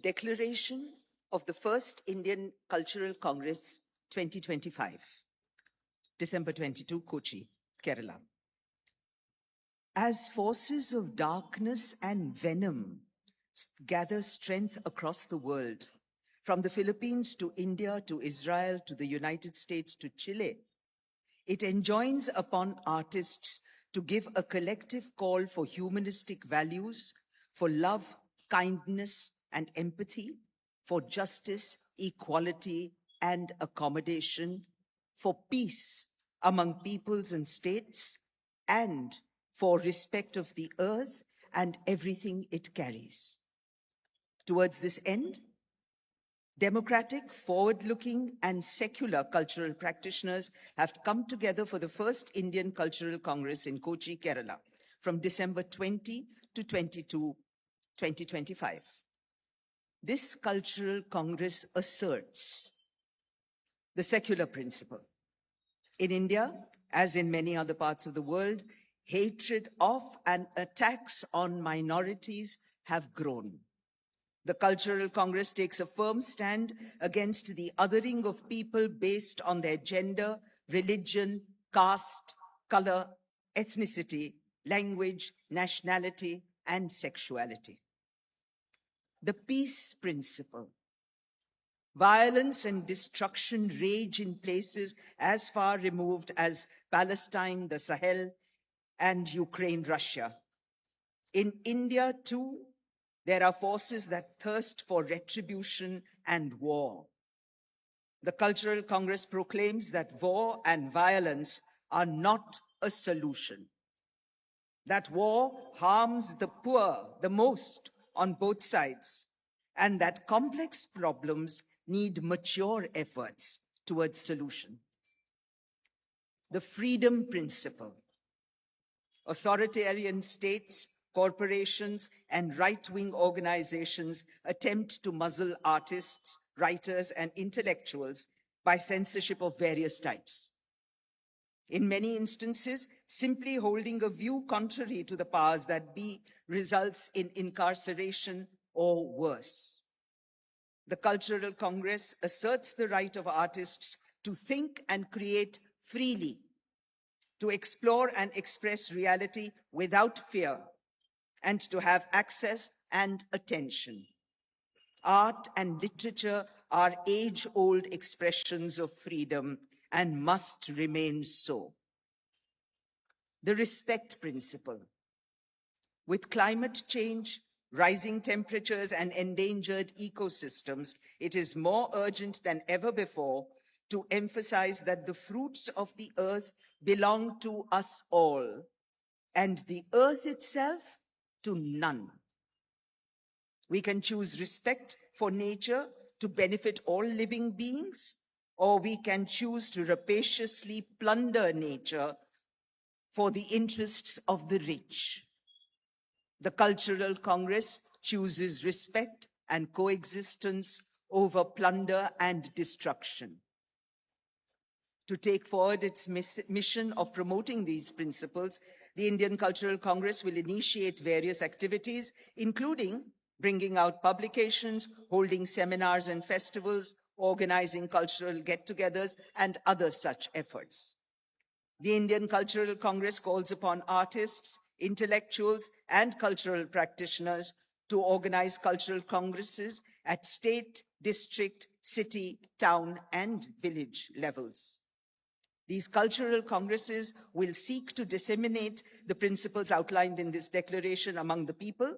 Declaration of the First Indian Cultural Congress 2025, December 22, Kochi, Kerala. As forces of darkness and venom gather strength across the world, from the Philippines to India to Israel to the United States to Chile, it enjoins upon artists to give a collective call for humanistic values, for love, kindness, and empathy, for justice, equality, and accommodation, for peace among peoples and states, and for respect of the earth and everything it carries. Towards this end, democratic, forward-looking, and secular cultural practitioners have come together for the first Indian Cultural Congress in Kochi, Kerala, from December 20 to 22, 2025. This cultural congress asserts the secular principle. In India, as in many other parts of the world, hatred of and attacks on minorities have grown. The Cultural Congress takes a firm stand against the othering of people based on their gender, religion, caste, color, ethnicity, language, nationality, and sexuality. The peace principle. Violence and destruction rage in places as far removed as Palestine, the Sahel, and Ukraine, Russia. In India, too, there are forces that thirst for retribution and war. The Cultural Congress proclaims that war and violence are not a solution, that war harms the poor the most on both sides, and that complex problems need mature efforts towards solutions. The freedom principle. Authoritarian states, corporations, and right-wing organizations attempt to muzzle artists, writers, and intellectuals by censorship of various types. In many instances, simply holding a view contrary to the powers that be results in incarceration or worse. The Cultural Congress asserts the right of artists to think and create freely, to explore and express reality without fear, and to have access and attention. Art and literature are age-old expressions of freedom and must remain so. The respect principle. With climate change, rising temperatures, and endangered ecosystems, it is more urgent than ever before to emphasize that the fruits of the earth belong to us all, and the earth itself to none. We can choose respect for nature to benefit all living beings, or we can choose to rapaciously plunder nature for the interests of the rich. The Cultural Congress chooses respect and coexistence over plunder and destruction. To take forward its mission of promoting these principles, the Indian Cultural Congress will initiate various activities, including bringing out publications, holding seminars and festivals, organizing cultural get-togethers, and other such efforts. The Indian Cultural Congress calls upon artists, intellectuals, and cultural practitioners to organize cultural congresses at state, district, city, town, and village levels. These cultural congresses will seek to disseminate the principles outlined in this declaration among the people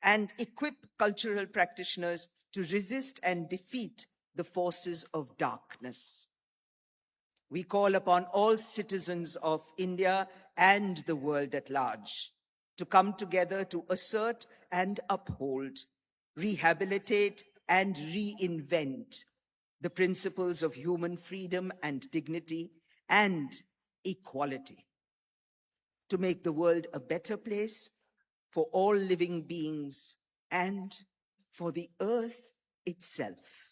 and equip cultural practitioners to resist and defeat the forces of darkness. We call upon all citizens of India and the world at large to come together to assert and uphold, rehabilitate and reinvent the principles of human freedom and dignity and equality, to make the world a better place for all living beings and for the earth itself.